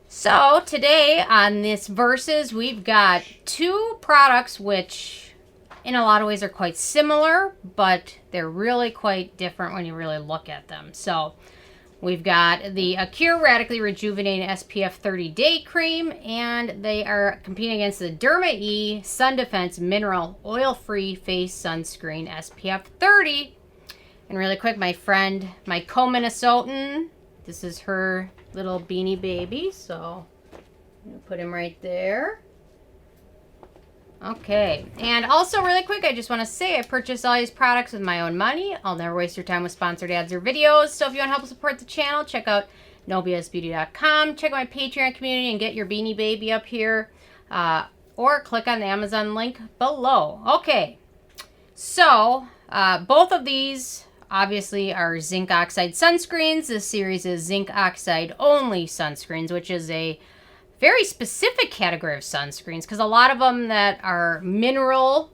So today on this Versus, we've got two products which in a lot of ways are quite similar, but they're really quite different when you really look at them. So we've got the Acure Radically Rejuvenating SPF 30 Day Cream, and they are competing against the Derma E Sun Defense Mineral Oil-Free Face Sunscreen SPF 30. And really quick, my friend, my co-Minnesotan, this is her little beanie baby, so I'm gonna put him right there. Okay, and also really quick, I just want to say I purchased all these products with my own money. I'll never waste your time with sponsored ads or videos. So if you want to help support the channel, check out nobsbeauty.com. Check out my Patreon community and get your beanie baby up here. Or click on the Amazon link below. Okay, so both of these obviously are zinc oxide sunscreens. This series is zinc oxide only sunscreens, which is a very specific category of sunscreens because a lot of them that are mineral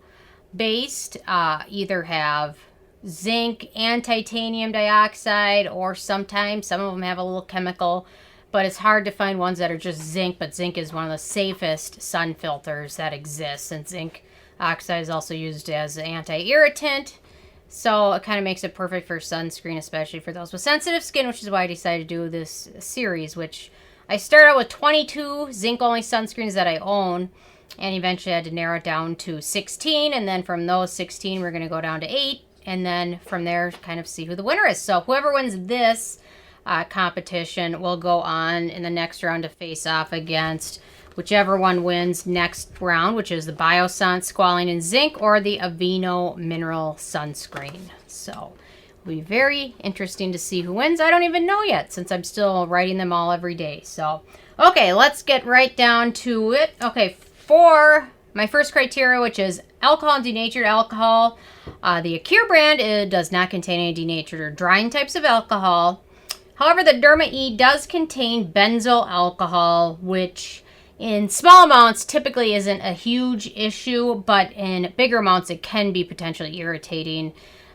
based either have zinc and titanium dioxide, or sometimes some of them have a little chemical, but it's hard to find ones that are just zinc. But zinc is one of the safest sun filters that exists, and zinc oxide is also used as an anti-irritant. So it kind of makes it perfect for sunscreen, especially for those with sensitive skin, which is why I decided to do this series, which I started out with 22 zinc-only sunscreens that I own, and eventually I had to narrow it down to 16, and then from those 16, we're going to go down to 8, and then from there, kind of see who the winner is. So whoever wins this competition will go on in the next round to face off against whichever one wins next round, which is the Biossance Squalane and Zinc, or the Aveeno Mineral Sunscreen. So it'll be very interesting to see who wins. I don't even know yet, since I'm still writing them all every day. So, okay, let's get right down to it. Okay, for my first criteria, which is alcohol and denatured alcohol, the Acure brand, it does not contain any denatured or drying types of alcohol. However, the Derma E does contain benzyl alcohol, which in small amounts typically isn't a huge issue, but in bigger amounts it can be potentially irritating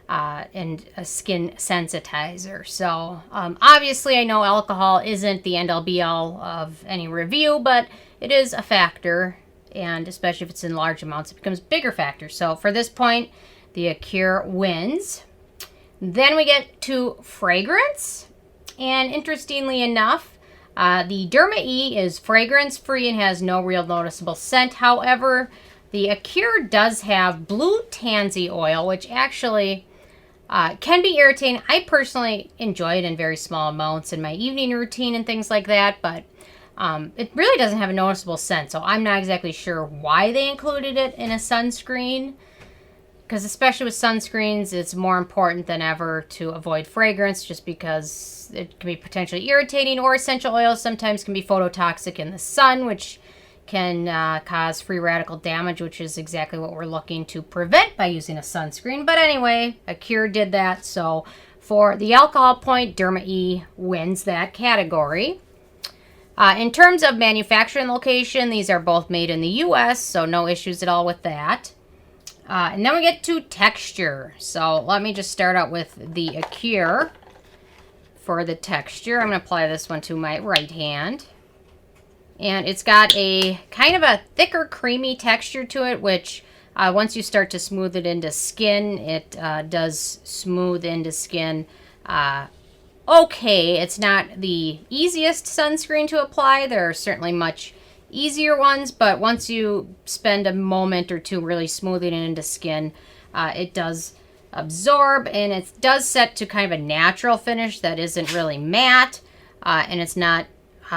and a skin sensitizer. So obviously I know alcohol isn't the end-all be-all of any review, but it is a factor, and especially if it's in large amounts, it becomes a bigger factor. So for this point, the Acure wins. Then we get to fragrance, and interestingly enough, the Derma E is fragrance-free and has no real noticeable scent. However, the Acure does have blue tansy oil, which actually can be irritating. I personally enjoy it in very small amounts in my evening routine and things like that, but it really doesn't have a noticeable scent, so I'm not exactly sure why they included it in a sunscreen, because especially with sunscreens, it's more important than ever to avoid fragrance, just because it can be potentially irritating, or essential oils sometimes can be phototoxic in the sun, which can cause free radical damage, which is exactly what we're looking to prevent by using a sunscreen. But anyway, Acure did that, so for the alcohol point, Derma E wins that category. In terms of manufacturing location, these are both made in the US, so no issues at all with that. And then we get to texture. So let me just start out with the Acure. For the texture, I'm going to apply this one to my right hand. And it's got a kind of a thicker, creamy texture to it, which once you start to smooth it into skin, it does smooth into skin okay. It's not the easiest sunscreen to apply. There are certainly much easier ones, but once you spend a moment or two really smoothing it into skin, it does absorb, and it does set to kind of a natural finish that isn't really matte, and it's not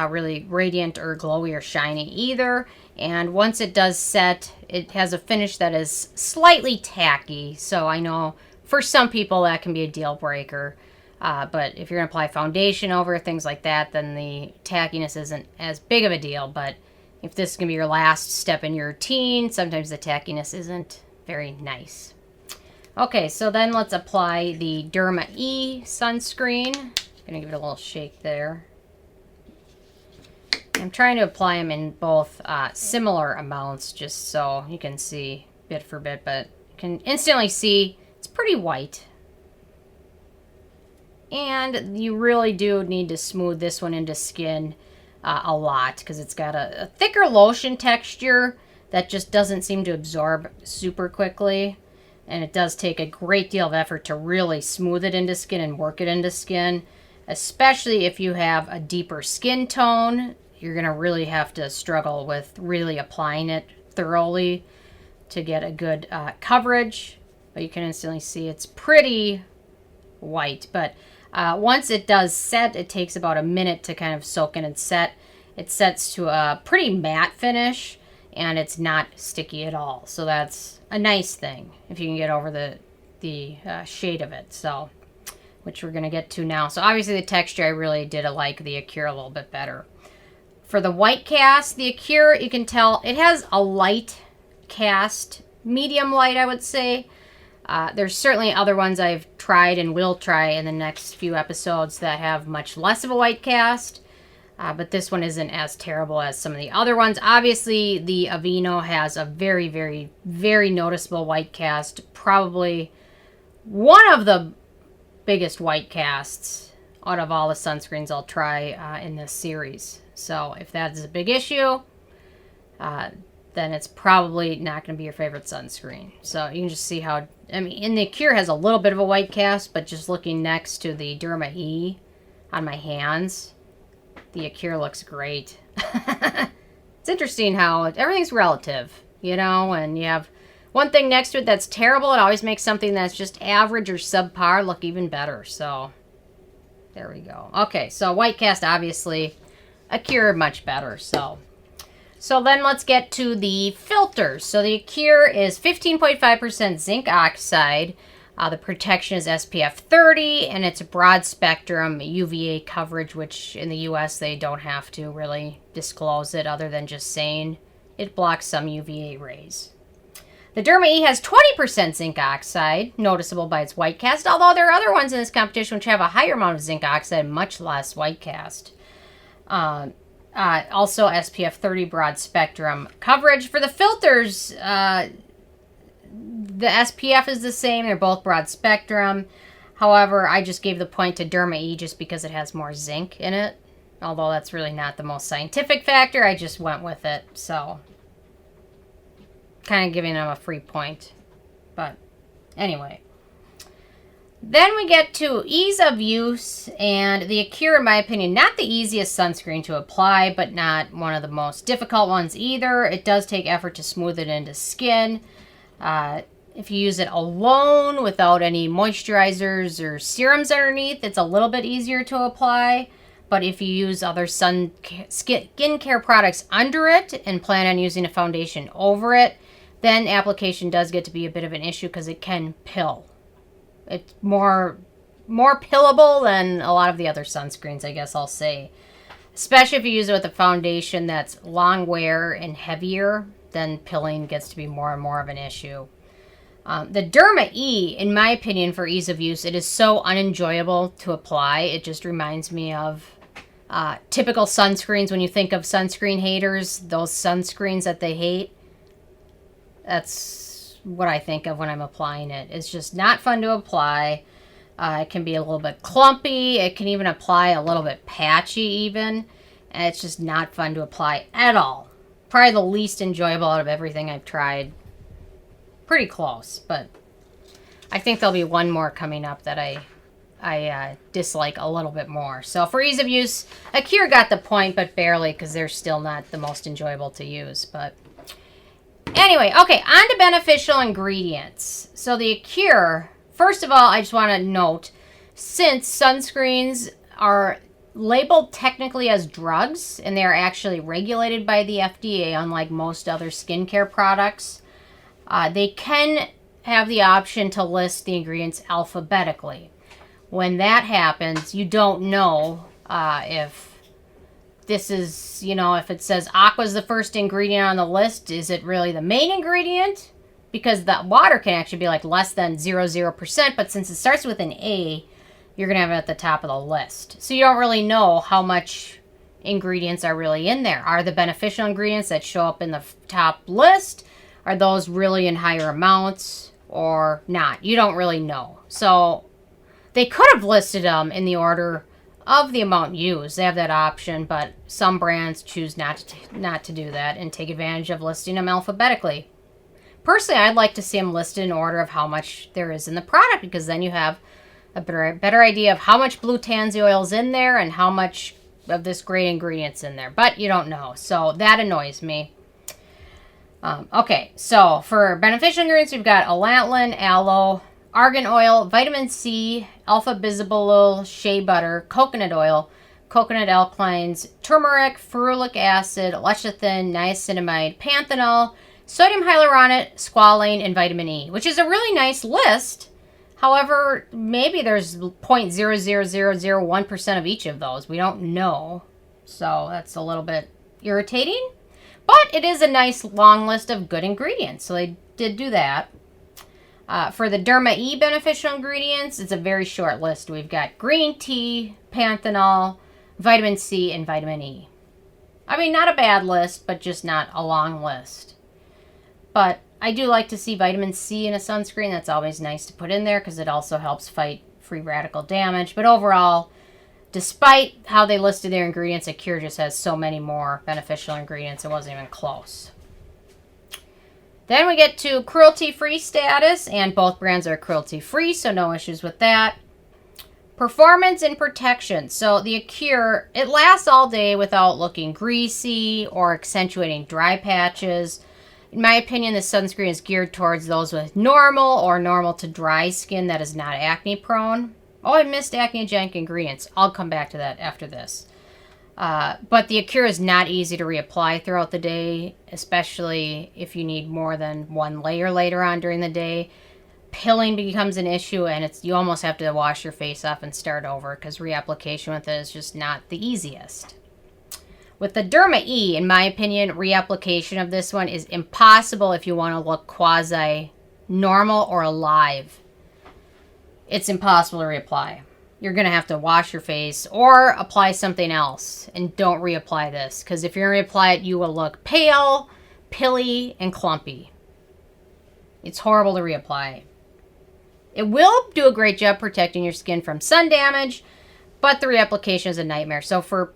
really radiant or glowy or shiny either. And once it does set, it has a finish that is slightly tacky, so I know for some people that can be a deal breaker, but if you're going to apply foundation over things like that, then the tackiness isn't as big of a deal. But if this is going to be your last step in your routine, sometimes the tackiness isn't very nice. Okay, so then let's apply the Derma E sunscreen. I'm going to give it a little shake there. I'm trying to apply them in both similar amounts, just so you can see bit for bit, but you can instantly see it's pretty white. And you really do need to smooth this one into skin a lot because it's got a thicker lotion texture that just doesn't seem to absorb super quickly. And it does take a great deal of effort to really smooth it into skin and work it into skin, especially if you have a deeper skin tone. You're going to really have to struggle with really applying it thoroughly to get a good coverage. But you can instantly see it's pretty white. But once it does set, it takes about a minute to kind of soak in and set. It sets to a pretty matte finish, and it's not sticky at all. So that's a nice thing if you can get over the shade of it. So, which we're going to get to now. So obviously the texture, I really did like the Acure a little bit better. For the white cast, the Acure, you can tell it has a light cast, medium light, I would say. There's certainly other ones I've tried and will try in the next few episodes that have much less of a white cast. But this one isn't as terrible as some of the other ones. Obviously, the Aveeno has a very, very, very noticeable white cast. Probably one of the biggest white casts out of all the sunscreens I'll try in this series. So if that's a big issue, then it's probably not going to be your favorite sunscreen. So you can just see how, I mean, and the Acure has a little bit of a white cast, but just looking next to the Derma E on my hands, the Acure looks great. It's interesting how everything's relative, you know, and you have one thing next to it that's terrible. It always makes something that's just average or subpar look even better. So there we go. Okay, so white cast, obviously, Acure much better. So then let's get to the filters. So the Acure is 15.5% zinc oxide. The protection is SPF 30, and it's a broad spectrum UVA coverage, which in the US they don't have to really disclose it other than just saying it blocks some UVA rays. The Derma E has 20% zinc oxide, noticeable by its white cast, although there are other ones in this competition which have a higher amount of zinc oxide and much less white cast. Also SPF 30 broad spectrum coverage. For the filters, the SPF is the same. They're both broad spectrum. However, I just gave the point to Derma E just because it has more zinc in it. Although that's really not the most scientific factor. I just went with it. So, kind of giving them a free point. But, anyway. Then we get to ease of use. And the Acure, in my opinion, not the easiest sunscreen to apply. But not one of the most difficult ones either. It does take effort to smooth it into skin. If you use it alone without any moisturizers or serums underneath, it's a little bit easier to apply. But if you use other skincare products under it and plan on using a foundation over it, then application does get to be a bit of an issue because it can pill. It's more pillable than a lot of the other sunscreens, I guess I'll say. Especially if you use it with a foundation that's long wear and heavier, then pilling gets to be more and more of an issue. The Derma E, in my opinion, for ease of use, it is so unenjoyable to apply. It just reminds me of typical sunscreens. When you think of sunscreen haters, those sunscreens that they hate, that's what I think of when I'm applying it. It's just not fun to apply. It can be a little bit clumpy. It can even apply a little bit patchy even. And it's just not fun to apply at all. Probably the least enjoyable out of everything I've tried. Pretty close, but I think there'll be one more coming up that I dislike a little bit more. So for ease of use, Acure got the point, but barely, because they're still not the most enjoyable to use. But anyway, okay, on to beneficial ingredients. So the Acure, first of all, I just want to note, since sunscreens are labeled technically as drugs, and they are actually regulated by the FDA, unlike most other skincare products, they can have the option to list the ingredients alphabetically. When that happens, you don't know if this is, you know, if it says aqua is the first ingredient on the list, is it really the main ingredient? Because the water can actually be like less than 0.00%, but since it starts with an A, you're going to have it at the top of the list. So you don't really know how much ingredients are really in there. Are the beneficial ingredients that show up in the top list, are those really in higher amounts or not? You don't really know. So they could have listed them in the order of the amount used. They have that option, but some brands choose not to do that and take advantage of listing them alphabetically. Personally, I'd like to see them listed in order of how much there is in the product, because then you have a better idea of how much blue tansy oil is in there and how much of this great ingredients in there. But you don't know, so that annoys me. Okay, so for beneficial ingredients, we've got allantoin, aloe, argan oil, vitamin C, alpha-bisabolol, shea butter, coconut oil, coconut alkanes, turmeric, ferulic acid, lecithin, niacinamide, panthenol, sodium hyaluronate, squalane, and vitamin E, which is a really nice list. However, maybe there's 0.00001% of each of those. We don't know. So that's a little bit irritating. But it is a nice long list of good ingredients. So they did do that. For the Derma E beneficial ingredients, it's a very short list. We've got green tea, panthenol, vitamin C, and vitamin E. I mean, not a bad list, but just not a long list. But I do like to see vitamin C in a sunscreen. That's always nice to put in there because it also helps fight free radical damage. But overall, despite how they listed their ingredients, Acure just has so many more beneficial ingredients. It wasn't even close. Then we get to cruelty-free status, and both brands are cruelty-free, so no issues with that. Performance and protection. So the Acure, it lasts all day without looking greasy or accentuating dry patches. In my opinion, this sunscreen is geared towards those with normal or normal to dry skin that is not acne prone. Oh, I missed acne-genic ingredients. I'll come back to that after this. But the Acure is not easy to reapply throughout the day, especially if you need more than one layer later on during the day. Pilling becomes an issue, and you almost have to wash your face off and start over because reapplication with it is just not the easiest. With the Derma E, in my opinion, reapplication of this one is impossible if you want to look quasi-normal or alive. It's impossible to reapply. You're going to have to wash your face or apply something else. And don't reapply this, because if you're going to reapply it, you will look pale, pilly, and clumpy. It's horrible to reapply. It will do a great job protecting your skin from sun damage, but the reapplication is a nightmare. So for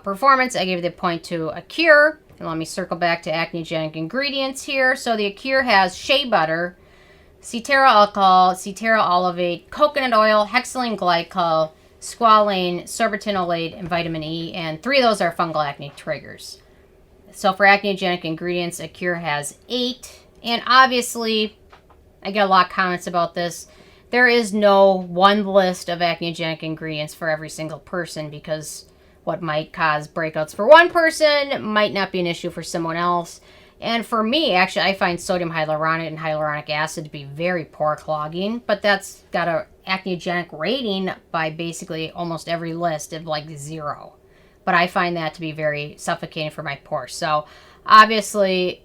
performance, I gave the point to Acure. And let me circle back to acne-genic ingredients here. So the Acure has shea butter, cetearyl alcohol, cetearyl olivate, coconut oil, hexylene glycol, squalane, sorbitan, and vitamin E. And 3 of those are fungal acne triggers. So for acne-genic ingredients, Acure has 8. And obviously, I get a lot of comments about this. There is no one list of acne-genic ingredients for every single person, because what might cause breakouts for one person might not be an issue for someone else. And for me, actually, I find sodium hyaluronate and hyaluronic acid to be very pore clogging, but that's got an acne-genic rating by basically almost every list of like 0. But I find that to be very suffocating for my pores. So obviously,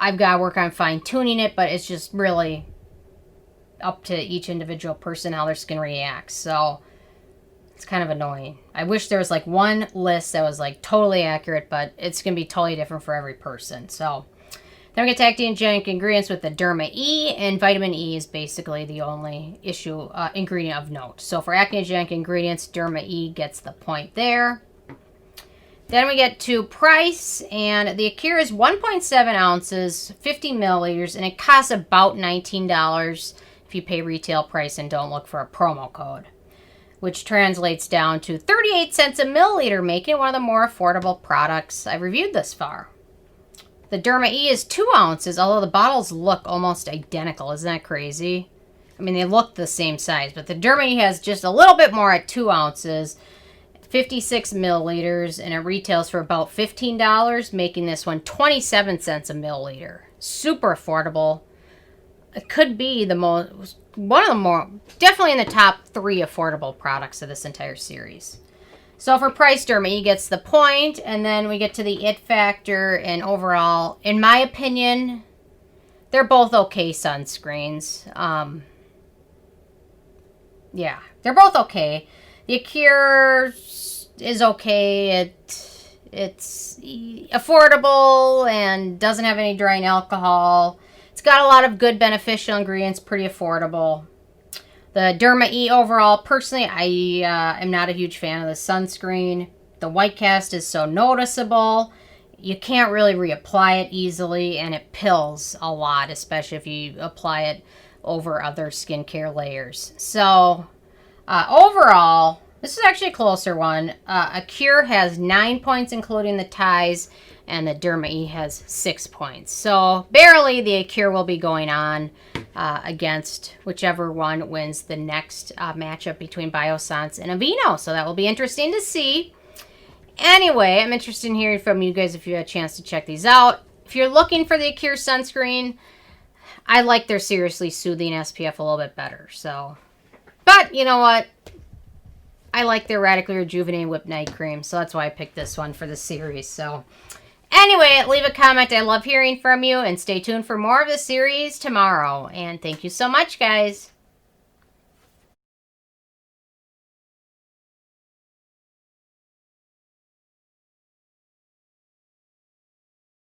I've got to work on fine-tuning it, but it's just really up to each individual person how their skin reacts. So it's kind of annoying. I wish there was like one list that was like totally accurate, but it's going to be totally different for every person. So then we get to acne-genic ingredients with the Derma E, and vitamin E is basically the only ingredient of note. So for acne-genic ingredients, Derma E gets the point there. Then we get to price, and the Acure is 1.7 ounces, 50 milliliters, and it costs about $19 if you pay retail price and don't look for a promo code, which translates down to 38 cents a milliliter, making it one of the more affordable products I've reviewed thus far. The Derma E is 2 ounces, although the bottles look almost identical. Isn't that crazy? I mean, they look the same size, but the Derma E has just a little bit more at 2 ounces, 56 milliliters, and it retails for about $15, making this one 27 cents a milliliter. Super affordable. It could be one of the more, definitely in the top 3 affordable products of this entire series. So for price, Derma E gets the point, and then we get to the it factor, and overall, in my opinion, they're both okay sunscreens. Yeah, they're both okay. The Acure is okay. It's affordable and doesn't have any drying alcohol. It's got a lot of good beneficial ingredients, pretty affordable. The Derma E overall, personally, I am not a huge fan of the sunscreen. The white cast is so noticeable. You can't really reapply it easily, and it pills a lot, especially if you apply it over other skincare layers. So, overall, this is actually a closer one. Acure has 9 points, including the ties, and the Derma E has 6 points. So, barely the Acure will be going on against whichever one wins the next matchup between Biossance and Aveeno. So, that will be interesting to see. Anyway, I'm interested in hearing from you guys if you had a chance to check these out. If you're looking for the Acure sunscreen, I like their Seriously Soothing SPF a little bit better. So, but you know what? I like their Radically Rejuvenating Whipped Night Cream, so that's why I picked this one for the series. So, anyway, leave a comment. I love hearing from you, and stay tuned for more of the series tomorrow. And thank you so much, guys.